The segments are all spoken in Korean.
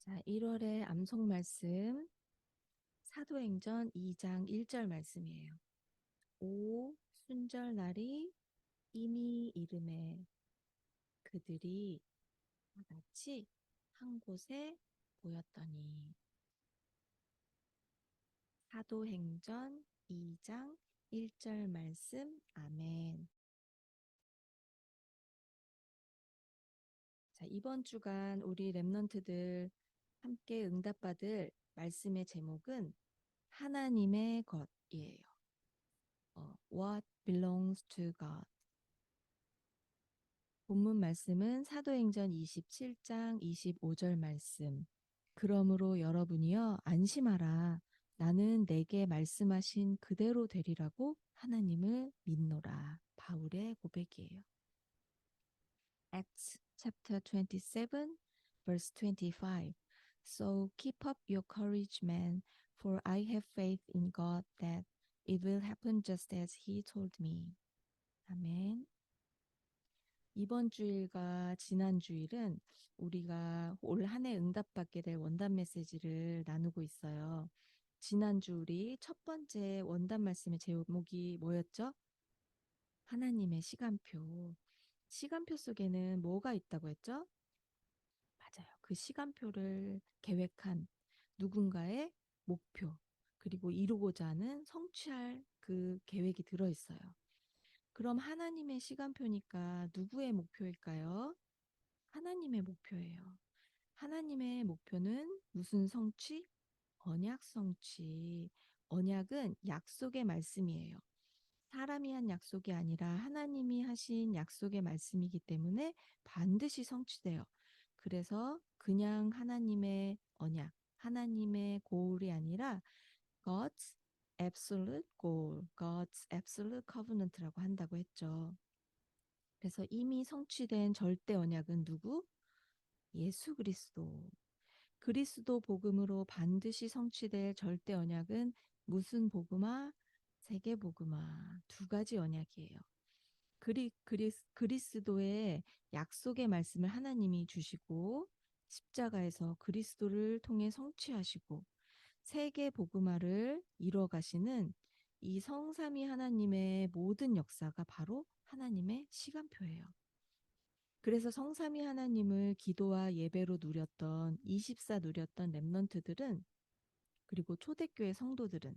자, 1월의 암송 말씀 사도행전 2장 1절 말씀이에요. 오 순절 날이 이미 이름에 그들이 다 같이 한 곳에 모였더니. 사도행전 2장 1절 말씀. 아멘. 자, 이번 주간 우리 랩넌트들 함께 응답받을 말씀의 제목은 하나님의 것이에요. What belongs to God. 본문 말씀은 사도행전 27장 25절 말씀. 그러므로 여러분이여 안심하라. 나는 내게 말씀하신 그대로 되리라고 하나님을 믿노라. 바울의 고백이에요. Acts chapter 27 verse 25. So keep up your courage, men, for I have faith in God that it will happen just as he told me. 아멘. 이번 주일과 지난 주일은 우리가 올 한 해 응답받게 될 원단 메시지를 나누고 있어요. 지난주 우리 첫 번째 원단 말씀의 제목이 뭐였죠? 하나님의 시간표. 시간표 속에는 뭐가 있다고 했죠? 맞아요. 그 시간표를 계획한 누군가의 목표, 그리고 이루고자 하는 성취할 그 계획이 들어있어요. 그럼 하나님의 시간표니까 누구의 목표일까요? 하나님의 목표예요. 하나님의 목표는 무슨 성취? 언약 성취. 언약은 약속의 말씀이에요. 사람이 한 약속이 아니라 하나님이 하신 약속의 말씀이기 때문에 반드시 성취돼요. 그래서 그냥 하나님의 언약, 하나님의 goal이 아니라 God's absolute goal, God's absolute covenant라고 한다고 했죠. 그래서 이미 성취된 절대 언약은 누구? 예수 그리스도. 그리스도 복음으로 반드시 성취될 절대 언약은 무슨 복음화? 세계 복음화. 두 가지 언약이에요. 그리스도의 약속의 말씀을 하나님이 주시고 십자가에서 그리스도를 통해 성취하시고 세계 복음화를 이뤄가시는 이 성삼위 하나님의 모든 역사가 바로 하나님의 시간표예요. 그래서 성삼위 하나님을 기도와 예배로 누렸던 24 누렸던 랩넌트들은, 그리고 초대교회 성도들은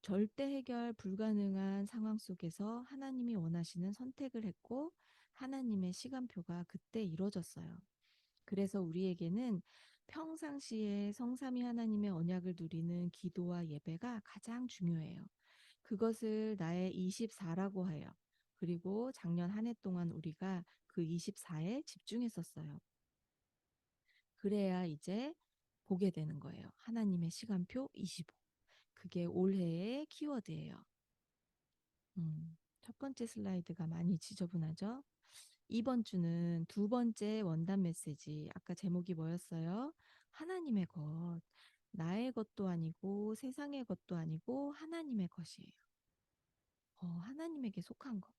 절대 해결 불가능한 상황 속에서 하나님이 원하시는 선택을 했고 하나님의 시간표가 그때 이루어졌어요. 그래서 우리에게는 평상시에 성삼위 하나님의 언약을 누리는 기도와 예배가 가장 중요해요. 그것을 나의 24라고 해요. 그리고 작년 한 해 동안 우리가 그 24에 집중했었어요. 그래야 이제 보게 되는 거예요. 하나님의 시간표 25. 그게 올해의 키워드예요. 첫 번째 슬라이드가 많이 지저분하죠? 이번 주는 두 번째 원단 메시지. 아까 제목이 뭐였어요? 하나님의 것. 나의 것도 아니고 세상의 것도 아니고 하나님의 것이에요. 하나님에게 속한 것.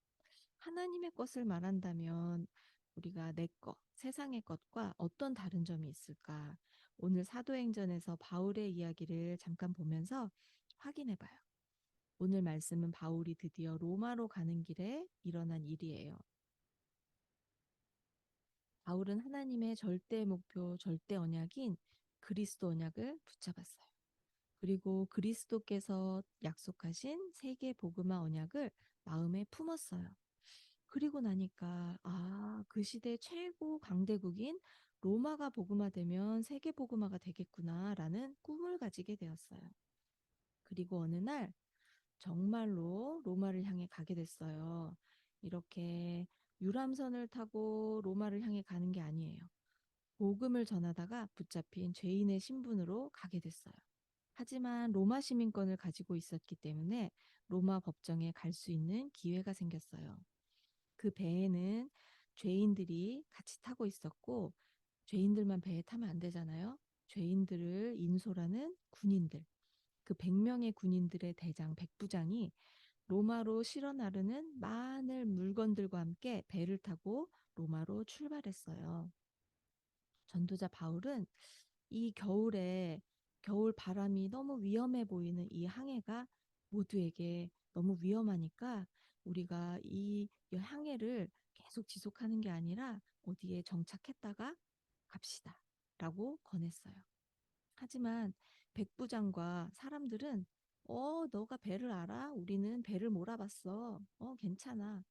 하나님의 것을 말한다면 우리가 내 것, 세상의 것과 어떤 다른 점이 있을까? 오늘 사도행전에서 바울의 이야기를 잠깐 보면서 확인해 봐요. 오늘 말씀은 바울이 드디어 로마로 가는 길에 일어난 일이에요. 바울은 하나님의 절대 목표, 절대 언약인 그리스도 언약을 붙잡았어요. 그리고 그리스도께서 약속하신 세계 복음화 언약을 마음에 품었어요. 그리고 나니까 그 시대 최고 강대국인 로마가 복음화되면 세계 복음화가 되겠구나라는 꿈을 가지게 되었어요. 그리고 어느 날 정말로 로마를 향해 가게 됐어요. 이렇게 유람선을 타고 로마를 향해 가는 게 아니에요. 복음을 전하다가 붙잡힌 죄인의 신분으로 가게 됐어요. 하지만 로마 시민권을 가지고 있었기 때문에 로마 법정에 갈 수 있는 기회가 생겼어요. 그 배에는 죄인들이 같이 타고 있었고, 죄인들만 배에 타면 안 되잖아요. 죄인들을 인솔하는 군인들, 그 100명의 군인들의 대장 백부장이 로마로 실어 나르는 많은 물건들과 함께 배를 타고 로마로 출발했어요. 전도자 바울은 이 겨울에 겨울 바람이 너무 위험해 보이는 이 항해가 모두에게 너무 위험하니까 우리가 이 항해를 계속 지속하는 게 아니라 어디에 정착했다가 갑시다. 라고 권했어요. 하지만 백부장과 사람들은 너가 배를 알아? 우리는 배를 몰아봤어. 괜찮아.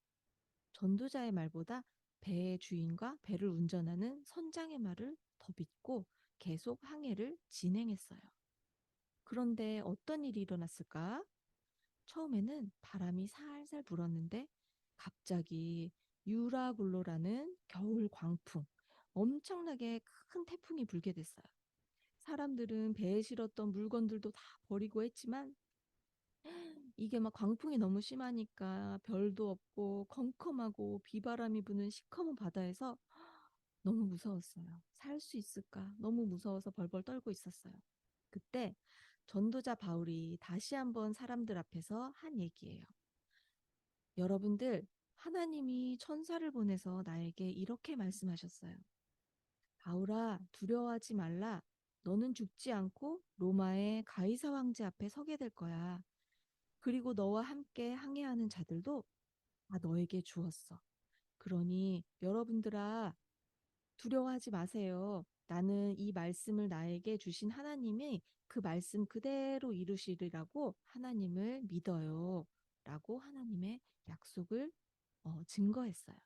전도자의 말보다 배의 주인과 배를 운전하는 선장의 말을 더 믿고 계속 항해를 진행했어요. 그런데 어떤 일이 일어났을까? 처음에는 바람이 살살 불었는데 갑자기 유라굴로라는 겨울 광풍, 엄청나게 큰 태풍이 불게 됐어요. 사람들은 배에 실었던 물건들도 다 버리고 했지만 이게 막 광풍이 너무 심하니까 별도 없고 컴컴하고 비바람이 부는 시커먼 바다에서 너무 무서웠어요. 살 수 있을까? 너무 무서워서 벌벌 떨고 있었어요. 그때 전도자 바울이 다시 한번 사람들 앞에서 한 얘기예요. 여러분들, 하나님이 천사를 보내서 나에게 이렇게 말씀하셨어요. 바울아, 두려워하지 말라. 너는 죽지 않고 로마의 가이사 황제 앞에 서게 될 거야. 그리고 너와 함께 항해하는 자들도 다 너에게 주었어. 그러니 여러분들아, 두려워하지 마세요. 나는 이 말씀을 나에게 주신 하나님이 그 말씀 그대로 이루시리라고 하나님을 믿어요. 라고 하나님의 약속을 증거했어요.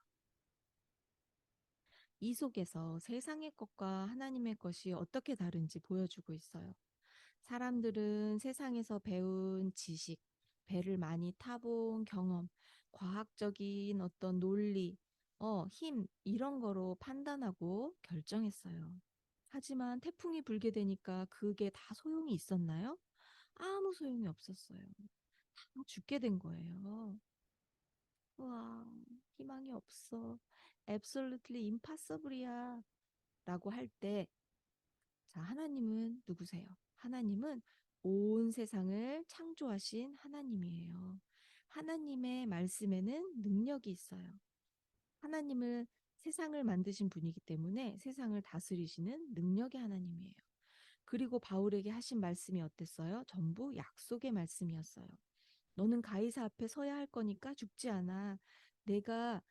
이 속에서 세상의 것과 하나님의 것이 어떻게 다른지 보여주고 있어요. 사람들은 세상에서 배운 지식, 배를 많이 타본 경험, 과학적인 어떤 논리, 힘, 이런 거로 판단하고 결정했어요. 하지만 태풍이 불게 되니까 그게 다 소용이 있었나요? 아무 소용이 없었어요. 다 죽게 된 거예요. 와, 희망이 없어. Absolutely impossible이야. 라고 할 때, 자, 하나님은 누구세요? 하나님은 온 세상을 창조하신 하나님이에요. 하나님의 말씀에는 능력이 있어요. 하나님은 세상을 만드신 분이기 때문에 세상을 다스리시는 능력의 하나님이에요. 그리고 바울에게 하신 말씀이 어땠어요? 전부 약속의 말씀이었어요. 너는 가이사 앞에 서야 할 거니까 죽지 않아. 내가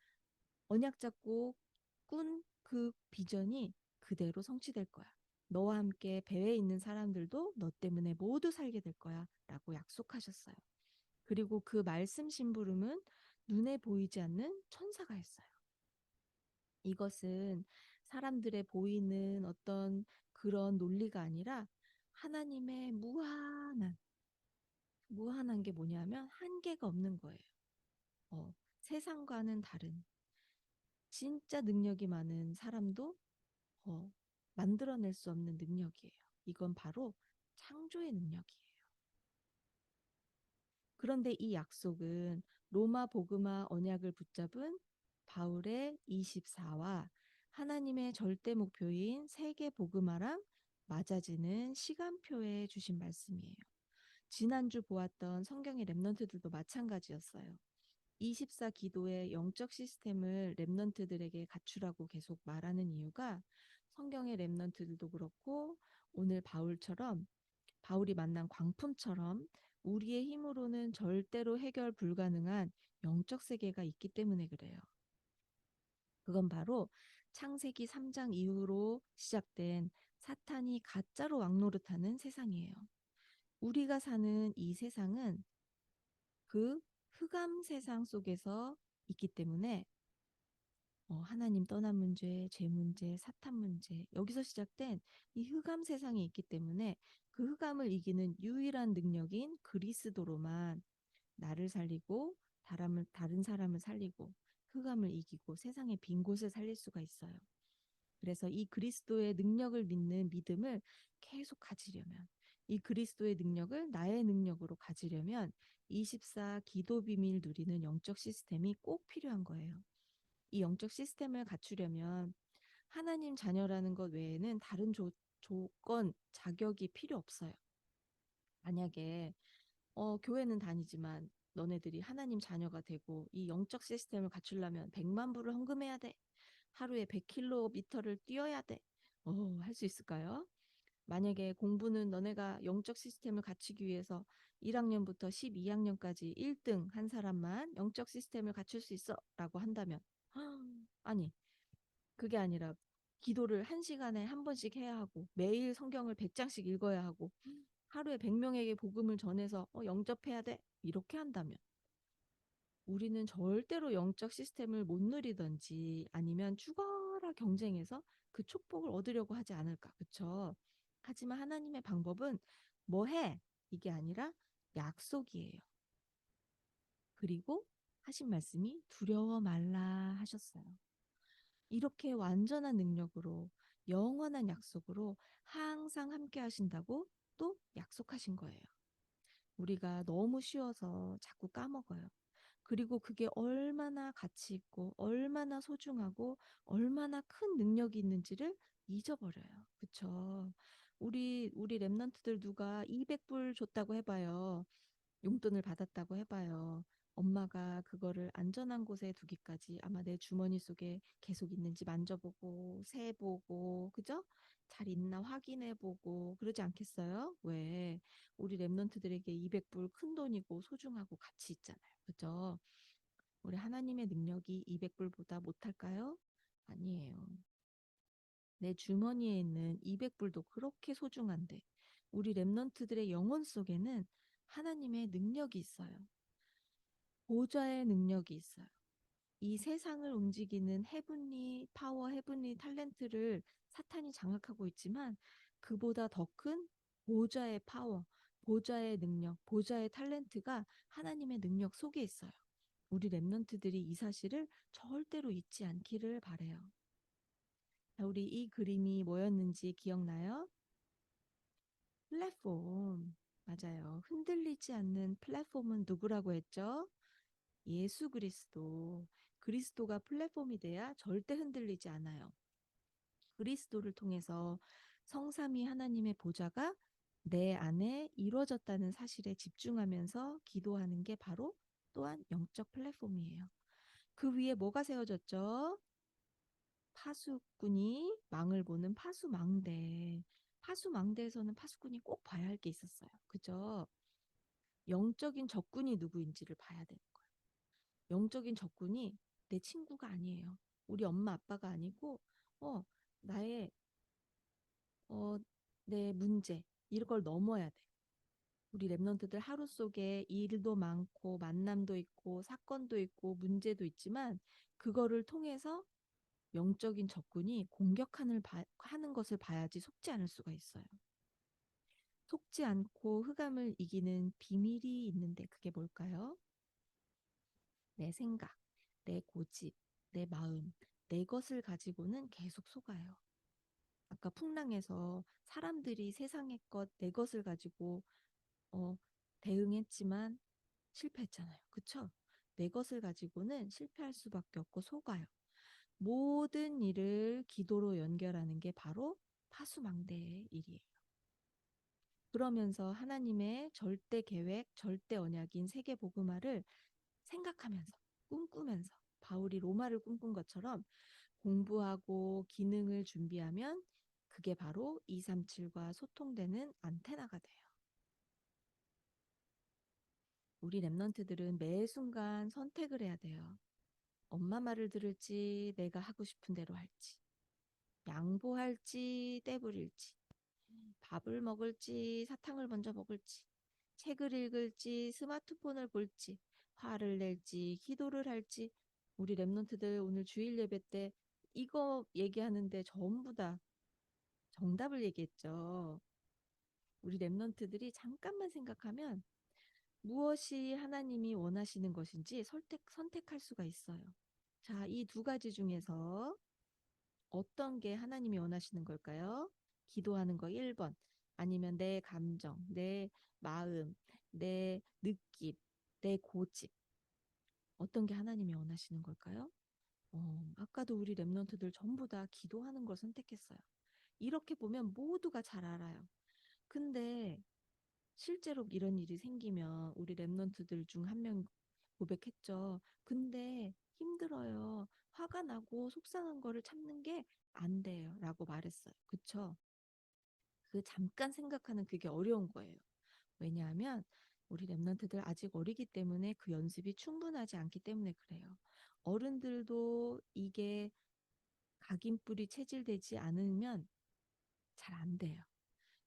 언약 잡고 꾼 그 비전이 그대로 성취될 거야. 너와 함께 배에 있는 사람들도 너 때문에 모두 살게 될 거야. 라고 약속하셨어요. 그리고 그 말씀 심부름은 눈에 보이지 않는 천사가 했어요. 이것은 사람들의 보이는 어떤 그런 논리가 아니라 하나님의 무한한 게 뭐냐면 한계가 없는 거예요. 세상과는 다른 진짜 능력이 많은 사람도 어, 만들어낼 수 없는 능력이에요. 이건 바로 창조의 능력이에요. 그런데 이 약속은 로마 복음화 언약을 붙잡은 바울의 24와 하나님의 절대 목표인 세계 복음화랑 맞아지는 시간표에 주신 말씀이에요. 지난주 보았던 성경의 랩넌트들도 마찬가지였어요. 24 기도의 영적 시스템을 랩넌트들에게 갖추라고 계속 말하는 이유가 성경의 랩넌트들도 그렇고 오늘 바울이 만난 광품처럼 우리의 힘으로는 절대로 해결 불가능한 영적 세계가 있기 때문에 그래요. 그건 바로 창세기 3장 이후로 시작된 사탄이 가짜로 왕노릇하는 세상이에요. 우리가 사는 이 세상은 그 흑암 세상 속에서 있기 때문에 하나님 떠난 문제, 죄 문제, 사탄 문제 여기서 시작된 이 흑암 세상에 있기 때문에 그 흑암을 이기는 유일한 능력인 그리스도로만 나를 살리고 다른 사람을 살리고 흑암을 이기고 세상의 빈 곳을 살릴 수가 있어요. 그래서 이 그리스도의 능력을 믿는 믿음을 계속 가지려면 이 그리스도의 능력을 나의 능력으로 가지려면 24 기도 비밀 누리는 영적 시스템이 꼭 필요한 거예요. 이 영적 시스템을 갖추려면 하나님 자녀라는 것 외에는 다른 조건, 자격이 필요 없어요. 만약에 교회는 다니지만 너네들이 하나님 자녀가 되고 이 영적 시스템을 갖추려면 100만 불을 헌금해야 돼. 하루에 100km를 뛰어야 돼. 할 수 있을까요? 만약에 공부는 너네가 영적 시스템을 갖추기 위해서 1학년부터 12학년까지 1등 한 사람만 영적 시스템을 갖출 수 있어 라고 한다면 아니 그게 아니라 기도를 1시간에 한 번씩 해야 하고 매일 성경을 100장씩 읽어야 하고 하루에 100명에게 복음을 전해서 영접해야 돼 이렇게 한다면 우리는 절대로 영적 시스템을 못 누리든지 아니면 죽어라 경쟁해서 그 축복을 얻으려고 하지 않을까. 그쵸? 하지만 하나님의 방법은 뭐 해? 이게 아니라 약속이에요. 그리고 하신 말씀이 두려워 말라 하셨어요. 이렇게 완전한 능력으로 영원한 약속으로 항상 함께 하신다고 또 약속하신 거예요. 우리가 너무 쉬워서 자꾸 까먹어요. 그리고 그게 얼마나 가치 있고 얼마나 소중하고 얼마나 큰 능력이 있는지를 잊어버려요. 그쵸? 우리 랩런트들 누가 200불 줬다고 해봐요. 용돈을 받았다고 해봐요. 엄마가 그거를 안전한 곳에 두기까지 아마 내 주머니 속에 계속 있는지 만져보고 세보고 그죠? 잘 있나 확인해보고 그러지 않겠어요? 왜? 우리 랩런트들에게 200불 큰 돈이고 소중하고 가치 있잖아요. 그죠? 우리 하나님의 능력이 200불보다 못할까요? 아니에요. 내 주머니에 있는 200불도 그렇게 소중한데 우리 랩런트들의 영혼 속에는 하나님의 능력이 있어요. 보좌의 능력이 있어요. 이 세상을 움직이는 헤븐리 파워, 헤븐리 탤런트를 사탄이 장악하고 있지만 그보다 더 큰 보좌의 파워, 보좌의 능력, 보좌의 탤런트가 하나님의 능력 속에 있어요. 우리 랩런트들이 이 사실을 절대로 잊지 않기를 바래요. 우리 이 그림이 뭐였는지 기억나요? 플랫폼. 맞아요. 흔들리지 않는 플랫폼은 누구라고 했죠? 예수 그리스도. 그리스도가 플랫폼이 돼야 절대 흔들리지 않아요. 그리스도를 통해서 성삼위 하나님의 보좌가 내 안에 이루어졌다는 사실에 집중하면서 기도하는 게 바로 또한 영적 플랫폼이에요. 그 위에 뭐가 세워졌죠? 파수꾼이 망을 보는 파수망대. 파수망대에서는 파수꾼이 꼭 봐야 할 게 있었어요. 그죠? 영적인 적군이 누구인지를 봐야 되는 거예요. 영적인 적군이 내 친구가 아니에요. 우리 엄마 아빠가 아니고 나의 내 문제 이런 걸 넘어야 돼. 우리 랩런트들 하루 속에 일도 많고 만남도 있고 사건도 있고 문제도 있지만 그거를 통해서 영적인 적군이 하는 것을 봐야지 속지 않을 수가 있어요. 속지 않고 흑암을 이기는 비밀이 있는데 그게 뭘까요? 내 생각, 내 고집, 내 마음, 내 것을 가지고는 계속 속아요. 아까 풍랑에서 사람들이 세상의 것, 내 것을 가지고 어, 대응했지만 실패했잖아요. 그쵸? 내 것을 가지고는 실패할 수밖에 없고 속아요. 모든 일을 기도로 연결하는 게 바로 파수망대의 일이에요. 그러면서 하나님의 절대 계획, 절대 언약인 세계 복음화를 생각하면서 꿈꾸면서 바울이 로마를 꿈꾼 것처럼 공부하고 기능을 준비하면 그게 바로 237과 소통되는 안테나가 돼요. 우리 랩런트들은 매 순간 선택을 해야 돼요. 엄마 말을 들을지 내가 하고 싶은 대로 할지 양보할지 떼부릴지 밥을 먹을지 사탕을 먼저 먹을지 책을 읽을지 스마트폰을 볼지 화를 낼지 기도를 할지 우리 랩런트들 오늘 주일 예배 때 이거 얘기하는데 전부 다 정답을 얘기했죠. 우리 랩런트들이 잠깐만 생각하면 무엇이 하나님이 원하시는 것인지 선택할 수가 있어요. 자, 이 두 가지 중에서 어떤 게 하나님이 원하시는 걸까요? 기도하는 거 1번. 아니면 내 감정, 내 마음, 내 느낌, 내 고집. 어떤 게 하나님이 원하시는 걸까요? 아까도 우리 랩런트들 전부 다 기도하는 걸 선택했어요. 이렇게 보면 모두가 잘 알아요. 근데 실제로 이런 일이 생기면 우리 랩런트들 중 한 명 고백했죠. 근데 힘들어요. 화가 나고 속상한 거를 참는 게 안 돼요. 라고 말했어요. 그쵸? 그 잠깐 생각하는 그게 어려운 거예요. 왜냐하면 우리 랩런트들 아직 어리기 때문에 그 연습이 충분하지 않기 때문에 그래요. 어른들도 이게 각인뿔이 체질되지 않으면 잘 안 돼요.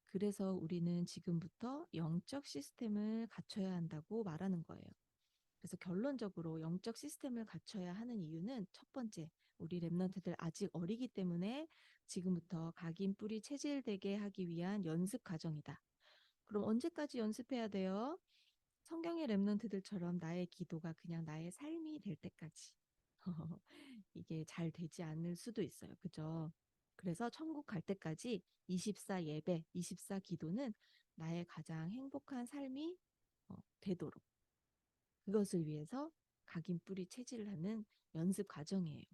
그래서 우리는 지금부터 영적 시스템을 갖춰야 한다고 말하는 거예요. 그래서 결론적으로 영적 시스템을 갖춰야 하는 이유는 첫 번째, 우리 랩런트들 아직 어리기 때문에 지금부터 각인뿔이 체질되게 하기 위한 연습 과정이다. 그럼 언제까지 연습해야 돼요? 성경의 랩런트들처럼 나의 기도가 그냥 나의 삶이 될 때까지. 이게 잘 되지 않을 수도 있어요. 그죠? 그래서 천국 갈 때까지 24 예배, 24 기도는 나의 가장 행복한 삶이 되도록 그것을 위해서 각인 뿌리 체질을 하는 연습 과정이에요.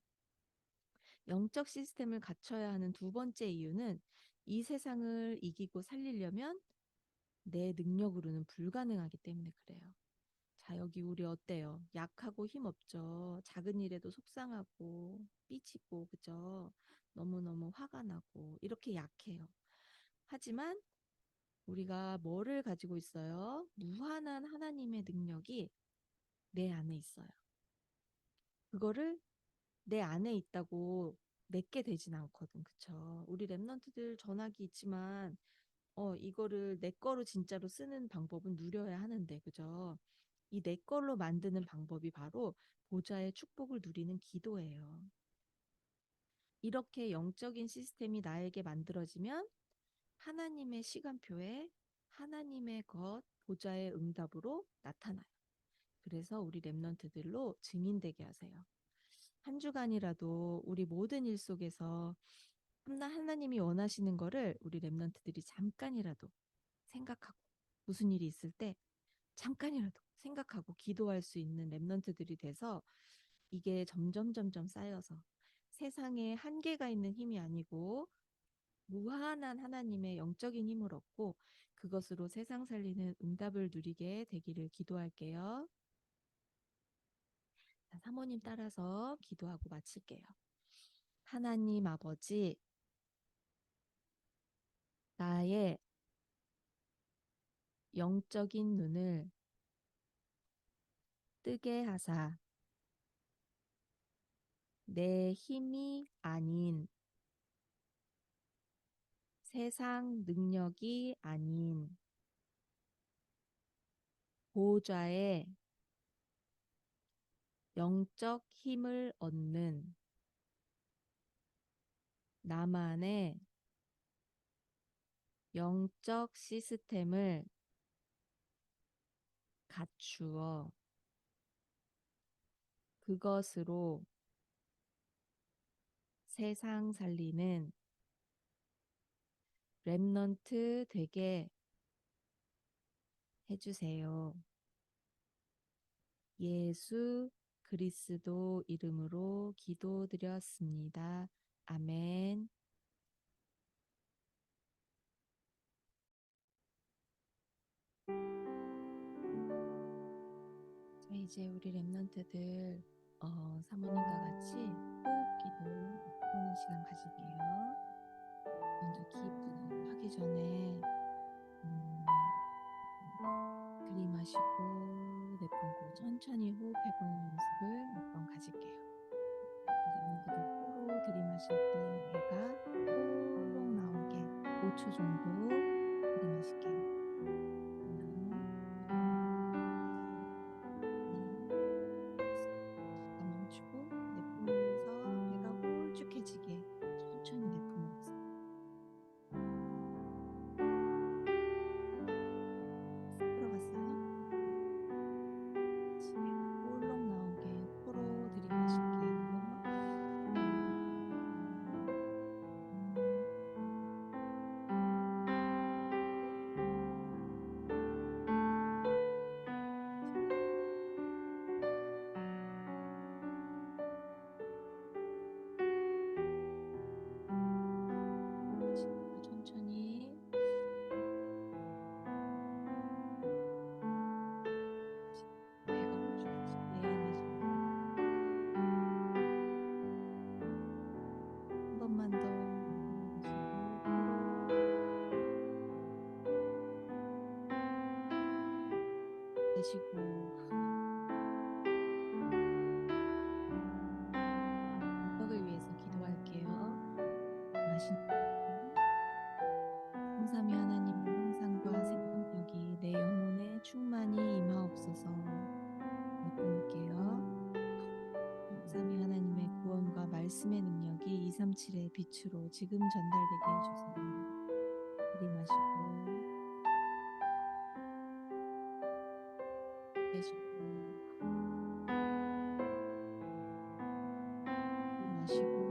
영적 시스템을 갖춰야 하는 두 번째 이유는 이 세상을 이기고 살리려면 내 능력으로는 불가능하기 때문에 그래요. 자, 여기 우리 어때요? 약하고 힘없죠. 작은 일에도 속상하고 삐치고 그죠? 너무너무 화가 나고 이렇게 약해요. 하지만 우리가 뭐를 가지고 있어요? 무한한 하나님의 능력이 내 안에 있어요. 그거를 내 안에 있다고 내게 되진 않거든. 그쵸? 우리 랩런트들 전화기 있지만 이거를 내 거로 진짜로 쓰는 방법은 누려야 하는데 그죠? 이 내 걸로 만드는 방법이 바로 보좌의 축복을 누리는 기도예요. 이렇게 영적인 시스템이 나에게 만들어지면 하나님의 시간표에 하나님의 것, 보좌의 응답으로 나타나요. 그래서 우리 랩런트들로 증인되게 하세요. 한 주간이라도 우리 모든 일 속에서 하나님이 원하시는 거를 우리 랩런트들이 잠깐이라도 생각하고 무슨 일이 있을 때 잠깐이라도 생각하고 기도할 수 있는 랩런트들이 돼서 이게 점점 쌓여서 세상에 한계가 있는 힘이 아니고 무한한 하나님의 영적인 힘을 얻고 그것으로 세상 살리는 응답을 누리게 되기를 기도할게요. 자, 사모님 따라서 기도하고 마칠게요. 하나님 아버지, 나의 영적인 눈을 뜨게 하사 내 힘이 아닌 세상 능력이 아닌 보좌의 영적 힘을 얻는 나만의 영적 시스템을 갖추어 그것으로 세상 살리는 랩넌트 되게 해주세요. 예수 그리스도 이름으로 기도드렸습니다. 아멘. 자, 이제 우리 랩런트들 사모님과 같이 호흡 기도 하는 시간 가질게요. 먼저 기도하기 전에 들이마시고 내뿜고 천천히 호흡해보는 연습을 몇 번 가질게요. 랩런트들 코로 들이마실 때 배가 홀록 나오게 5초 정도 들이마실게요. 잠깐 멈추고 내뿜으면서 배가 홀쭉해지게 천천히 내뿜어보세요. 들어갔어요? 다시 배가 홀록 나오게 코로 들이마실게요. 내쉬고 능력을 위해서 기도할게요. 마신 성삼위 하나님의 형상과 생명력이 내 영혼에 충만히 임하옵소서. 내뿜을게요. 성삼위 하나님의 구원과 말씀의 능력이 237의 빛으로 지금 전달되게 해주세요. 들이마시고 내쉬고 마시고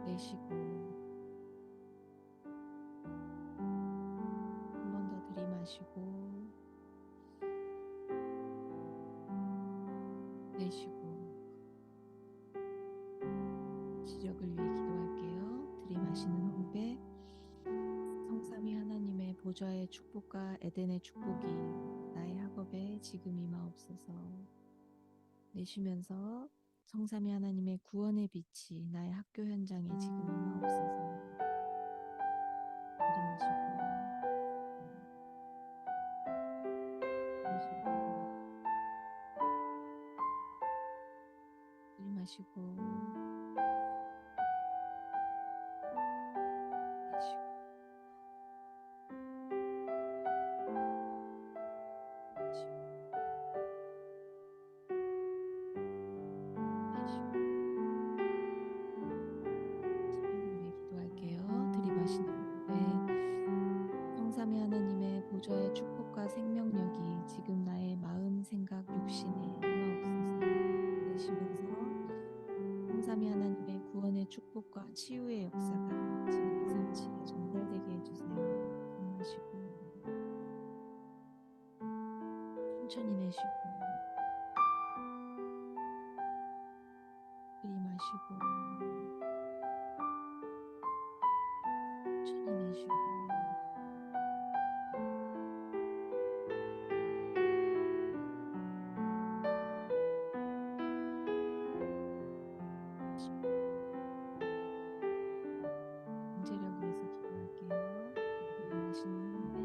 내쉬고 한 번 더 들이마시고 내쉬고 지력을 위해 기도할게요. 들이마시는 호흡에 성삼위 하나님의 보좌의 축복과 에덴의 축복이 나의 학업에 지금 임하옵소서. 내쉬면서 성삼위 하나님의 구원의 빛이 나의 학교 현장에 지금 임하옵소서. 들이마시고 내쉬고 들이마시고 내쉬고 내쉬고 지력을 위해 기도할게요. 들이마시는 호흡에 성삼위 하나님의 보좌의 축복과 생명력이 지금 나의 마음, 생각, 육신에 임하옵소서. 내쉬면서 성삼위 하나님의 구원의 축복과 치유의 역사가 지금 237에 전달되게 해주세요. 들이마시고 천천히 내쉬고 들이마시고 천천히 내쉬고 경제력 위해서 기도할게요. 들이마시는 호흡에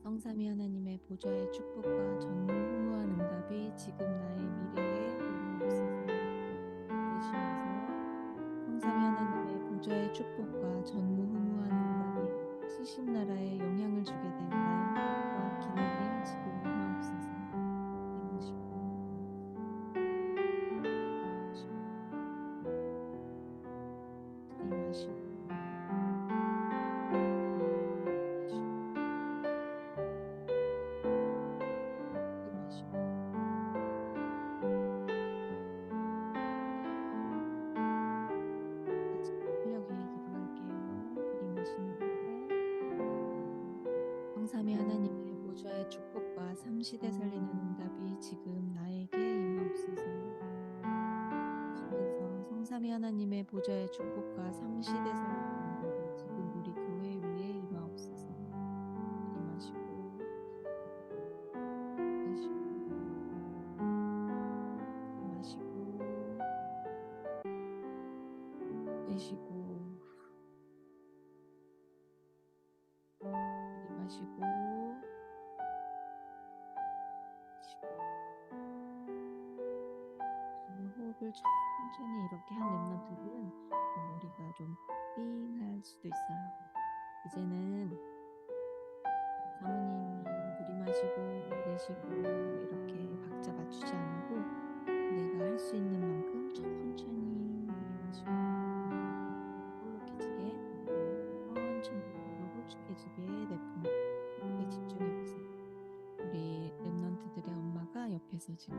성삼위 하나님의 보좌의 축복과 전무후무한 응답이 지금 나의 미래에 임하옵소서. 내쉬면서 성삼위 하나님의 보좌의 축복과 전무후무한 응답이 시신나라에 영향을 주게 된 나의 학업과 기능에 지금 임하옵소서. 들이마시고 들이마시고 실력 위해 기도할게요. 들이마시는 호흡에 성삼위 하나님의 보좌의 축복과 삼시대 살리는 응답이 지금 나에게 임하옵소서. 쉬면서 성삼위 하나님의 보좌의 축복과 삼시대 살리는 응답이 지금 우리 교회 위에 임하옵소서. 들이마시고 내쉬고 들이마시고 내쉬고 들이마시고 호흡을 천천히 이렇게 한 랩런트들은 머리가 좀 띵할 수도 있어요. 이제는 사모님이 들이마시고 내쉬고 이렇게 박자 맞추지 않아도 내가 할 수 있는 만큼 천천히 들이마시고 볼록해지게 천천히 홀쭉해지게 내뿜고 호흡에 집중해보세요. 우리 랩런트들의 엄마가 옆에서 지금